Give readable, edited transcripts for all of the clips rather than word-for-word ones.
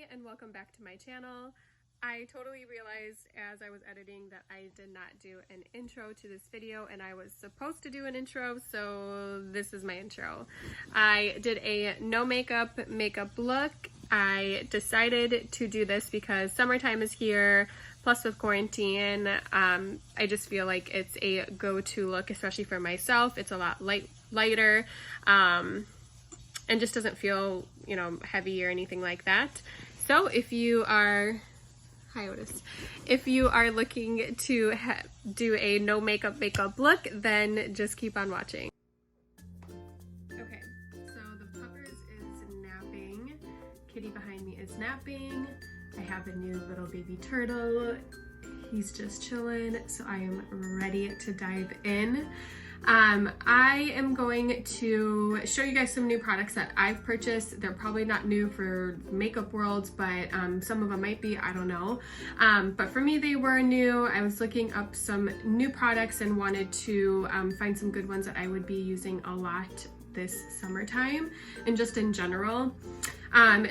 Hey, and welcome back to my channel. I totally realized as I was editing that I did not do an intro to this video, and I was supposed to do an intro, so this is my intro. I did a no makeup look. I decided to do this because summertime is here, plus with quarantine, I just feel like it's a go-to look, especially for myself. It's a lot lighter, and just doesn't feel, you know, heavy or anything like that. So if you are, hi Otis, if you are looking to do a no makeup look, then just keep on watching. Okay, so the puppers is napping. Kitty behind me is napping. I have a new little baby turtle. He's just chilling, so I am ready to dive in. I am going to show you guys some new products that I've purchased. They're probably not new for makeup worlds, but some of them might be, I don't know. But for me, they were new. I was looking up some new products and wanted to find some good ones that I would be using a lot this summertime and just in general.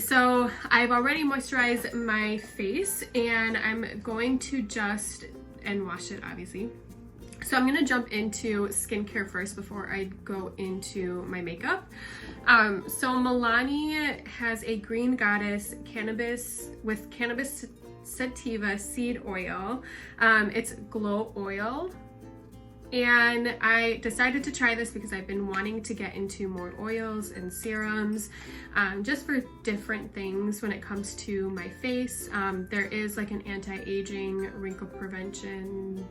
So I've already moisturized my face, and I'm going to and wash it obviously. So I'm gonna jump into skincare first before I go into my makeup. So Milani has a Green Goddess cannabis sativa seed oil. It's glow oil. And I decided to try this because I've been wanting to get into more oils and serums, just for different things when it comes to my face. There is like an anti-aging, wrinkle prevention.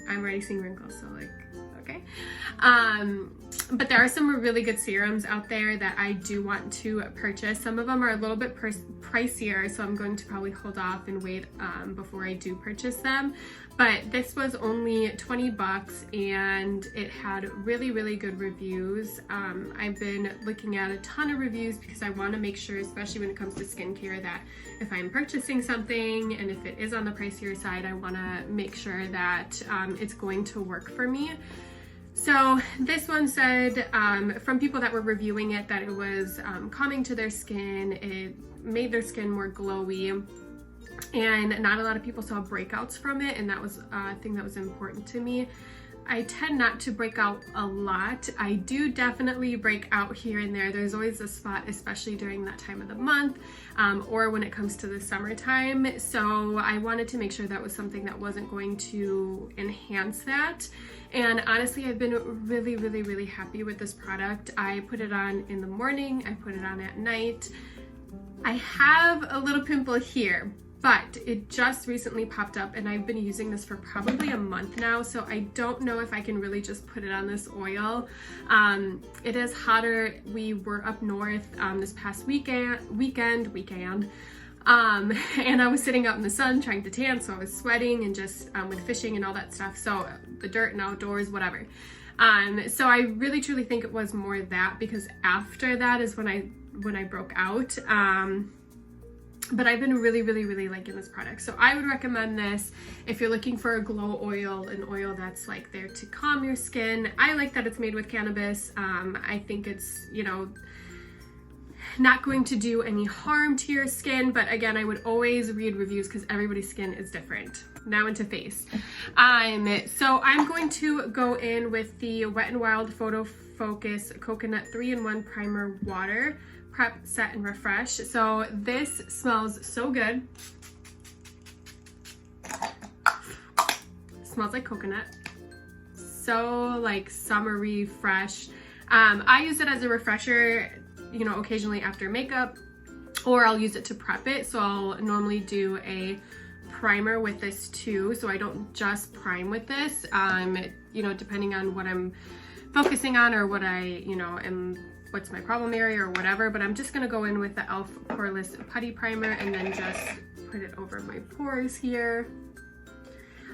I'm already seeing wrinkles, so like, okay. But there are some really good serums out there that I do want to purchase. Some of them are a little bit pricier, so I'm going to probably hold off and wait before I do purchase them. But this was only 20 bucks and it had really, really good reviews. I've been looking at a ton of reviews because I want to make sure, especially when it comes to skincare, that if I'm purchasing something and if it is on the pricier side, I want to make sure that it's going to work for me. So this one said from people that were reviewing it that it was calming to their skin, it made their skin more glowy, and not a lot of people saw breakouts from it, and that was a thing that was important to me. I tend not to break out a lot. I do definitely break out here and there. There's always a spot, especially during that time of the month, or when it comes to the summertime. So I wanted to make sure that was something that wasn't going to enhance that. And honestly, I've been really, really, really happy with this product. I put it on in the morning, I put it on at night. I have a little pimple here, but it just recently popped up and I've been using this for probably a month now, so I don't know if I can really just put it on this oil. It is hotter. We were up north this past weekend, and I was sitting out in the sun trying to tan, so I was sweating and just with fishing and all that stuff, so the dirt and outdoors, whatever. So I really truly think it was more that, because after that is when I broke out. But I've been really, really, really liking this product. So I would recommend this if you're looking for a glow oil, an oil that's like there to calm your skin. I like that it's made with cannabis. I think it's, you know, not going to do any harm to your skin, but again, I would always read reviews because everybody's skin is different. Now into face. So I'm going to go in with the Wet n Wild Photo Focus Coconut 3-in-1 Primer Water Prep, Set, and Refresh. So this smells so good. Smells like coconut. So like summery, fresh. I use it as a refresher, you know, occasionally after makeup, or I'll use it to prep it. So I'll normally do a primer with this too. So I don't just prime with this, you know, depending on what I'm focusing on or what what's my problem area or whatever, but I'm just gonna go in with the e.l.f. Poreless Putty Primer and then just put it over my pores here.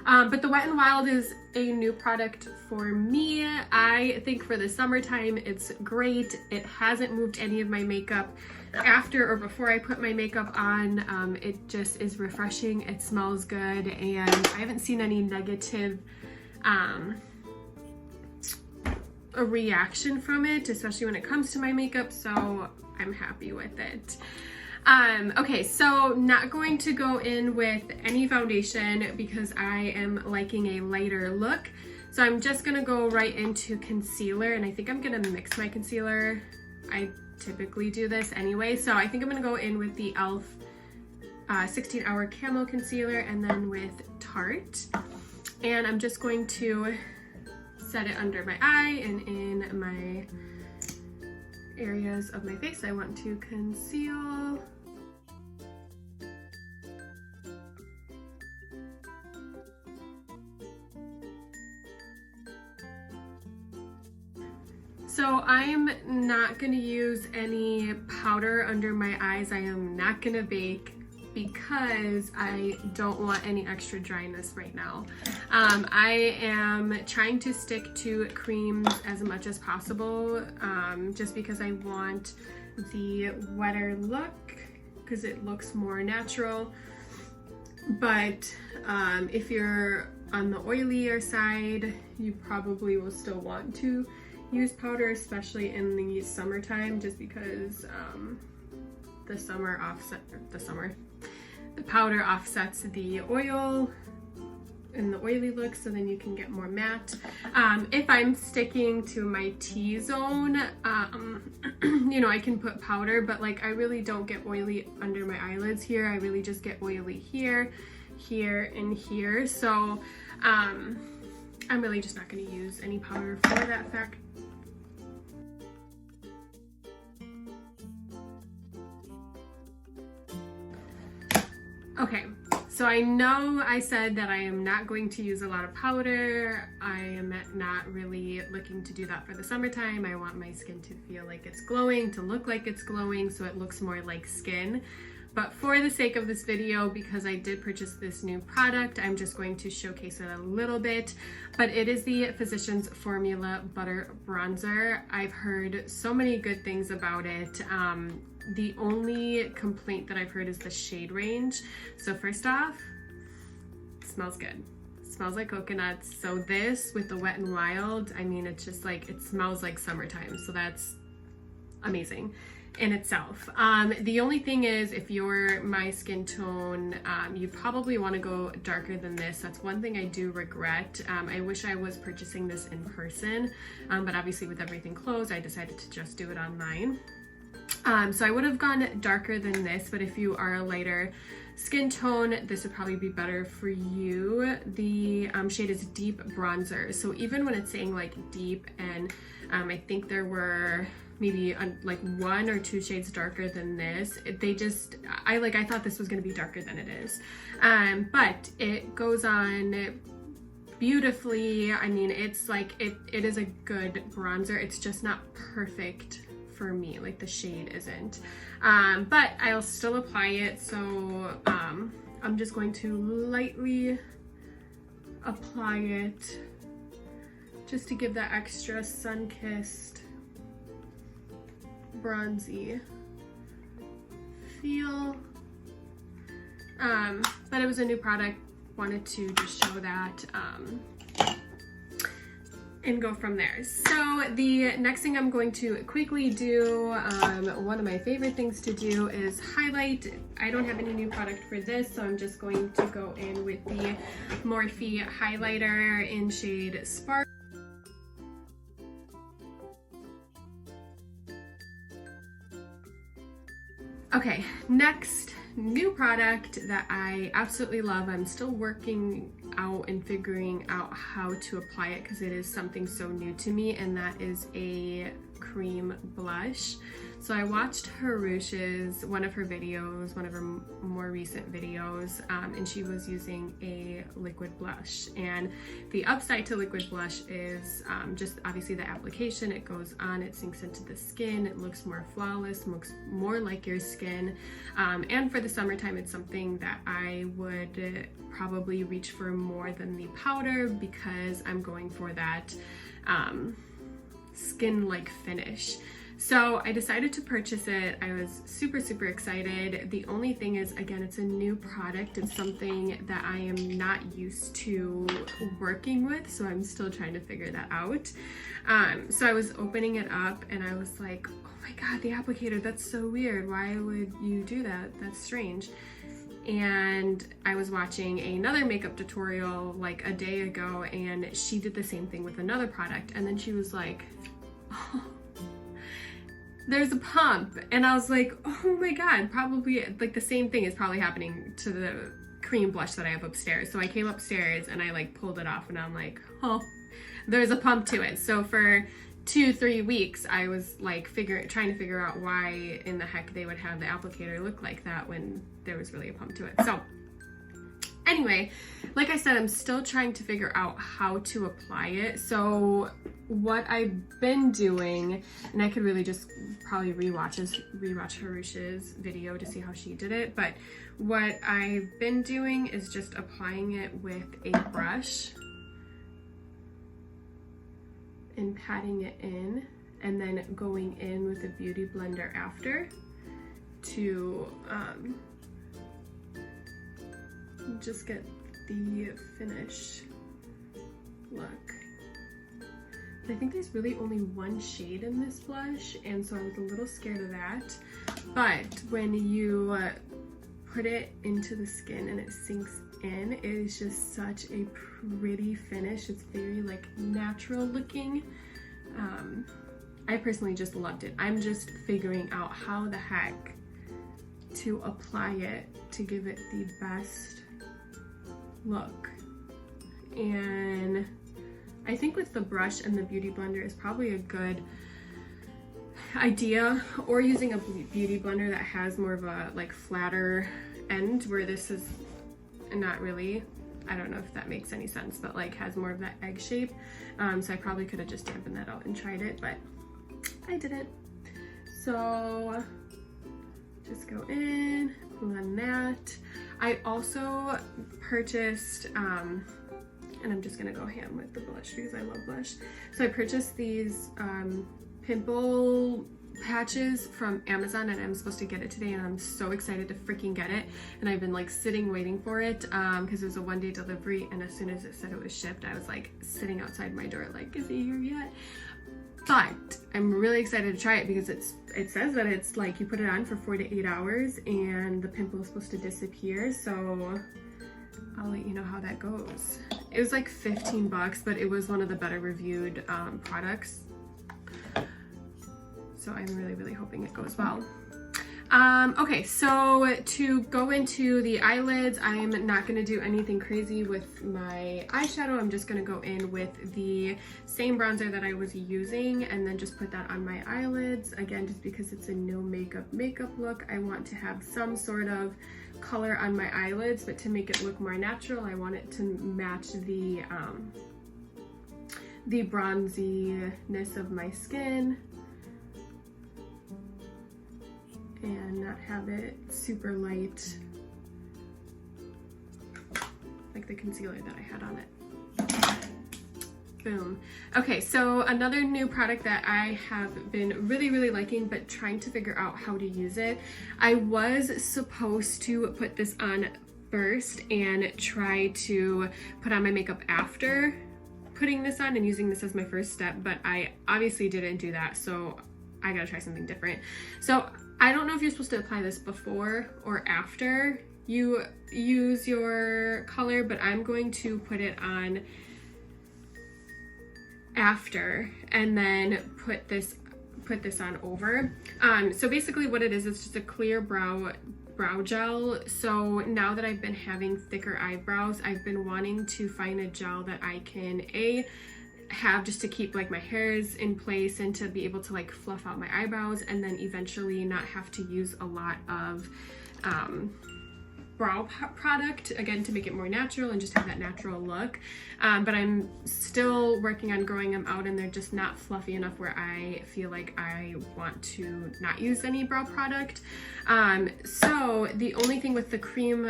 But the Wet n Wild is a new product for me. I think for the summertime, it's great. It hasn't moved any of my makeup after or before I put my makeup on. It just is refreshing. It smells good, and I haven't seen any negative a reaction from it, especially when it comes to my makeup, so I'm happy with it. Okay, so not going to go in with any foundation because I am liking a lighter look. So I'm just gonna go right into concealer, and I think I'm gonna mix my concealer. I typically do this anyway, so I think I'm gonna go in with the e.l.f. 16 Hour Camo Concealer and then with Tarte. And I'm just going to set it under my eye and in my areas of my face I want to conceal. So I'm not going to use any powder under my eyes. I am not going to bake because I don't want any extra dryness right now. I am trying to stick to creams as much as possible, just because I want the wetter look because it looks more natural. But if you're on the oilier side, you probably will still want to use powder, especially in the summertime, just because the powder offsets the oil and the oily look, so then you can get more matte. If I'm sticking to my T-zone, you know, I can put powder, but like I really don't get oily under my eyelids here. I really just get oily here, here, and here. So I'm really just not going to use any powder for that fact. Okay, so I know I said that I am not going to use a lot of powder. I am not really looking to do that for the summertime. I want my skin to feel like it's glowing, to look like it's glowing, so it looks more like skin. But for the sake of this video, because I did purchase this new product, I'm just going to showcase it a little bit. But it is the Physicians Formula Butter Bronzer. I've heard so many good things about it. The only complaint that I've heard is the shade range. So first off, it smells good. It smells like coconuts. So this with the Wet n Wild, I mean, it's just like, it smells like summertime. So that's amazing in itself. The only thing is, if you're my skin tone, you probably want to go darker than this. That's one thing I do regret. I wish I was purchasing this in person, but obviously with everything closed, I decided to just do it online. So I would have gone darker than this, but if you are a lighter skin tone, this would probably be better for you. The shade is Deep Bronzer. So even when it's saying like deep, and I think there were maybe like 1 or 2 shades darker than this, I thought this was going to be darker than it is. But it goes on beautifully. I mean, it's like, it is a good bronzer. It's just not perfect for me, like the shade isn't. But I'll still apply it, so I'm just going to lightly apply it just to give that extra sun-kissed bronzy feel. But it was a new product, wanted to just show that and go from there. So the next thing I'm going to quickly do, one of my favorite things to do is highlight. I don't have any new product for this, so I'm just going to go in with the Morphe highlighter in shade Spark. Okay, next new product that I absolutely love. I'm still working out and figuring out how to apply it because it is something so new to me, and that is a cream blush. So I watched Harush's, one of her videos, one of her more recent videos, and she was using a liquid blush. And the upside to liquid blush is just obviously the application. It goes on, it sinks into the skin, it looks more flawless, looks more like your skin. And for the summertime, it's something that I would probably reach for more than the powder because I'm going for that skin-like finish. So I decided to purchase it. I was super, super excited. The only thing is, again, it's a new product. It's something that I am not used to working with, so I'm still trying to figure that out. So I was opening it up and I was like, oh my God, the applicator, that's so weird. Why would you do that? That's strange. And I was watching another makeup tutorial like a day ago, and she did the same thing with another product. And then she was like, oh, there's a pump. And I was like, oh my God, probably like the same thing is probably happening to the cream blush that I have upstairs. So I came upstairs and I like pulled it off and I'm like, oh, there's a pump to it. So for 2-3 weeks, I was like trying to figure out why in the heck they would have the applicator look like that when there was really a pump to it. So anyway, like I said, I'm still trying to figure out how to apply it. So what I've been doing, and I could really just probably rewatch Harush's video to see how she did it, but what I've been doing is just applying it with a brush and patting it in, and then going in with a beauty blender after to just get the finished look. I think there's really only one shade in this blush, and so I was a little scared of that. But when you put it into the skin and it sinks in, it is just such a pretty finish. It's very like natural looking. I personally just loved it. I'm just figuring out how the heck to apply it to give it the best look. And I think with the brush and the beauty blender is probably a good idea, or using a beauty blender that has more of a like flatter end, where this is not really, I don't know if that makes any sense, but like has more of that egg shape. So I probably could have just dampened that out and tried it, but I didn't. So just go in, blend that. I also purchased, and I'm just gonna go ham with the blush because I love blush. So I purchased these pimple patches from Amazon, and I'm supposed to get it today, and I'm so excited to freaking get it. And I've been like sitting waiting for it because it was a one-day delivery, and as soon as it said it was shipped, I was like sitting outside my door like, is it here yet? But I'm really excited to try it because it says that it's like you put it on for 4 to 8 hours and the pimple is supposed to disappear. So I'll let you know how that goes. It was like 15 bucks, but it was one of the better reviewed products. So I'm really, really hoping it goes well. Okay, so to go into the eyelids, I'm not gonna do anything crazy with my eyeshadow. I'm just gonna go in with the same bronzer that I was using and then just put that on my eyelids. Again, just because it's a no makeup look, I want to have some sort of color on my eyelids, but to make it look more natural, I want it to match the bronziness of my skin and not have it super light like the concealer that I had on it. Boom. Okay, so another new product that I have been really, really liking, but trying to figure out how to use it. I was supposed to put this on first and try to put on my makeup after putting this on and using this as my first step, but I obviously didn't do that, so I gotta try something different. So I don't know if you're supposed to apply this before or after you use your color, but I'm going to put it on after and then put this on over. So basically what it is, it's just a clear brow gel. So now that I've been having thicker eyebrows, I've been wanting to find a gel that I can have just to keep like my hairs in place and to be able to like fluff out my eyebrows, and then eventually not have to use a lot of brow product, again, to make it more natural and just have that natural look. But I'm still working on growing them out, and they're just not fluffy enough where I feel like I want to not use any brow product. So the only thing with the cream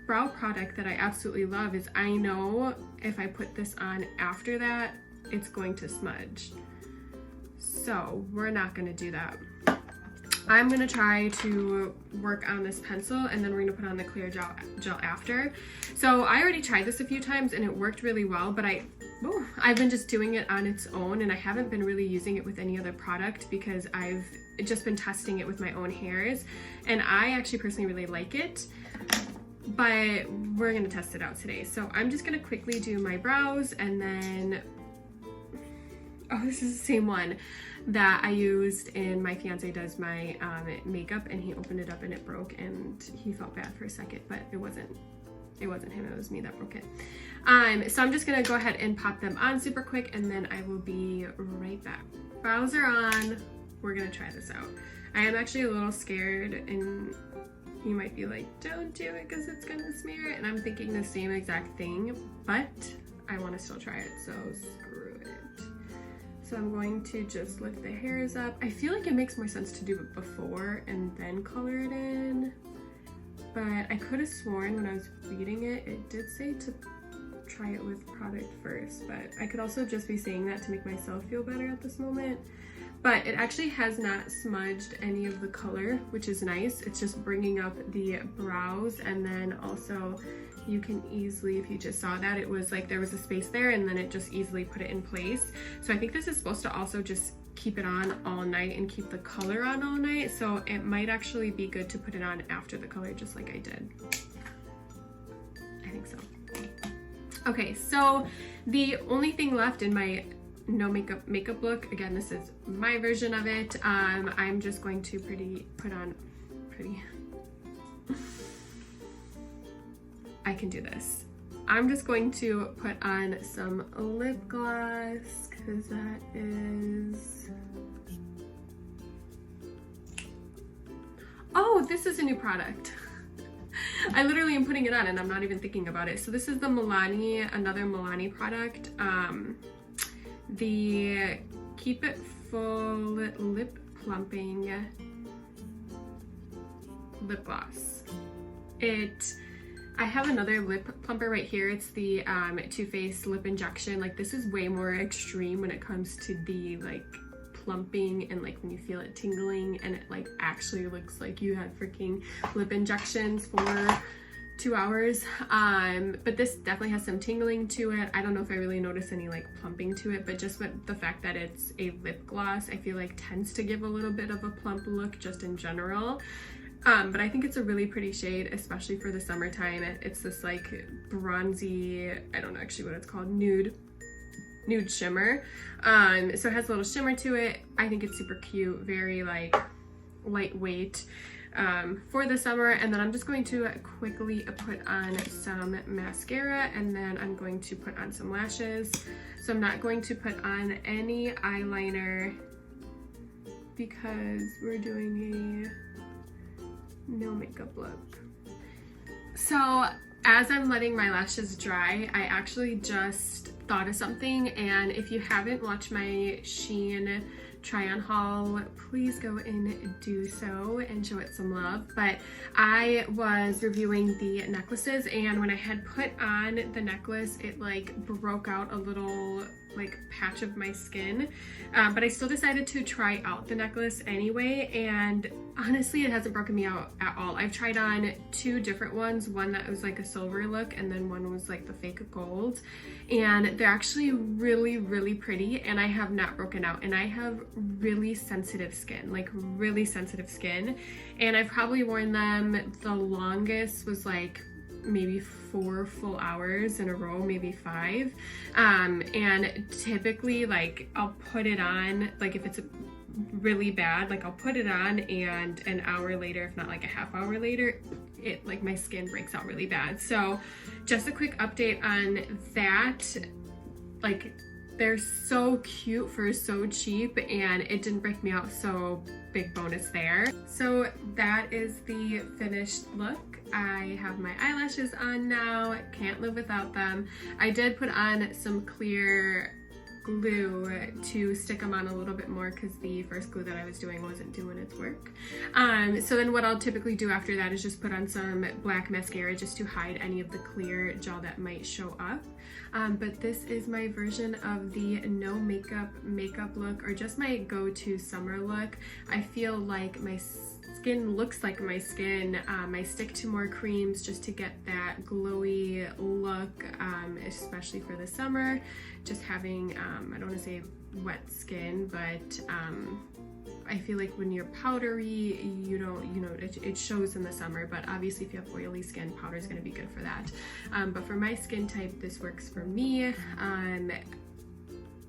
brow product that I absolutely love is I know if I put this on after that, it's going to smudge. So we're not gonna do that. I'm gonna try to work on this pencil, and then we're gonna put on the clear gel after. So I already tried this a few times and it worked really well, but I've been just doing it on its own, and I haven't been really using it with any other product because I've just been testing it with my own hairs, and I actually personally really like it, but we're gonna test it out today. So I'm just gonna quickly do my brows, and then, oh, this is the same one that I used in my fiance does my makeup, and he opened it up and it broke, and he felt bad for a second, but it wasn't him, it was me that broke it. So I'm just gonna go ahead and pop them on super quick, and then I will be right back. Brows are on, we're gonna try this out. I am actually a little scared, and you might be like, don't do it because it's gonna smear, and I'm thinking the same exact thing, but I wanna still try it, so screw it. So I'm going to just lift the hairs up. I feel like it makes more sense to do it before and then color it in, but I could have sworn when I was reading it, it did say to try it with product first, but I could also just be saying that to make myself feel better at this moment. But it actually has not smudged any of the color, which is nice. It's just bringing up the brows, and then also you can easily, if you just saw that, it was like there was a space there, and then it just easily put it in place. So I think this is supposed to also just keep it on all night and keep the color on all night. So it might actually be good to put it on after the color, just like I did. I think so. Okay, so the only thing left in my no makeup look, again, this is my version of it. I'm just going to put on I can do this. I'm just going to put on some lip gloss, because that is, oh, this is a new product. I literally am putting it on and I'm not even thinking about it. So this is the Milani, another Milani product. The Keep It Full Lip Plumping Lip Gloss. I have another lip plumper right here. It's the Too Faced Lip Injection. Like, this is way more extreme when it comes to the like plumping and like when you feel it tingling, and it like actually looks like you had freaking lip injections for 2 hours. But this definitely has some tingling to it. I don't know if I really notice any like plumping to it, but just with the fact that it's a lip gloss, I feel like tends to give a little bit of a plump look just in general. But I think it's a really pretty shade, especially for the summertime. It's this like bronzy, I don't know actually what it's called, nude shimmer. So it has a little shimmer to it. I think it's super cute, very like lightweight for the summer. And then I'm just going to quickly put on some mascara, and then I'm going to put on some lashes. So I'm not going to put on any eyeliner because we're doing a no makeup look. So as I'm letting my lashes dry, I actually just thought of something, and if you haven't watched my Shein try on haul, please go and do so and show it some love. But I was reviewing the necklaces, and when I had put on the necklace, it like broke out a little like patch of my skin, but I still decided to try out the necklace anyway, and honestly it hasn't broken me out at all. I've tried on 2 different ones, one that was like a silver look, and then one was like the fake gold, and they're actually really, really pretty, and I have not broken out. And I have really sensitive skin, like really sensitive skin, and I've probably worn them, the longest was like maybe 4 full hours in a row, maybe 5. And typically like I'll put it on, like if it's really bad, like I'll put it on and an hour later, if not like a half hour later, it like my skin breaks out really bad. So just a quick update on that. Like, they're so cute for so cheap, and it didn't break me out, so big bonus there. So that is the finished look. I have my eyelashes on now, can't live without them. I did put on some clear glue to stick them on a little bit more because the first glue that I was doing wasn't doing its work. So then what I'll typically do after that is just put on some black mascara just to hide any of the clear gel that might show up. But this is my version of the no makeup look, or just my go-to summer look. I feel like my skin looks like my skin. I stick to more creams just to get that glowy look, especially for the summer. Just having, I don't want to say wet skin, but I feel like when you're powdery, it shows in the summer, but obviously if you have oily skin, powder is going to be good for that. But for my skin type, this works for me.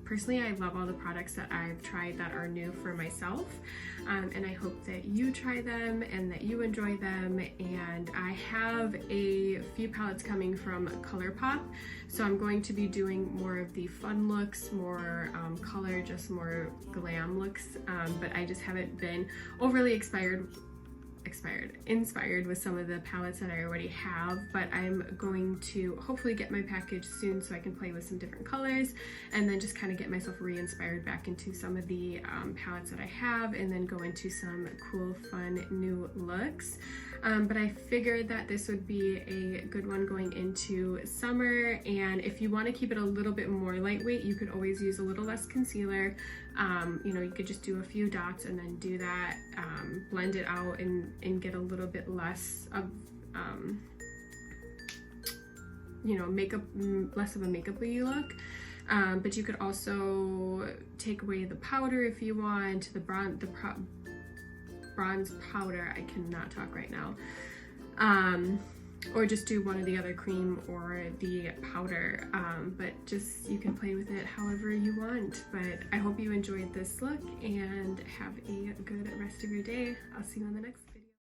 Personally, I love all the products that I've tried that are new for myself, and I hope that you try them and that you enjoy them. And I have a few palettes coming from ColourPop, so I'm going to be doing more of the fun looks, more color, just more glam looks, but I just haven't been overly inspired with some of the palettes that I already have. But I'm going to hopefully get my package soon so I can play with some different colors and then just kind of get myself re-inspired back into some of the palettes that I have, and then go into some cool fun new looks. But I figured that this would be a good one going into summer, and if you want to keep it a little bit more lightweight, you could always use a little less concealer. You could just do a few dots and then do that, blend it out and get a little bit less of less of a makeup-y look. But you could also take away the powder if you want, the bronze powder, I cannot talk right now, or just do one or the other, cream or the powder, but just you can play with it however you want. But I hope you enjoyed this look and have a good rest of your day. I'll see you on the next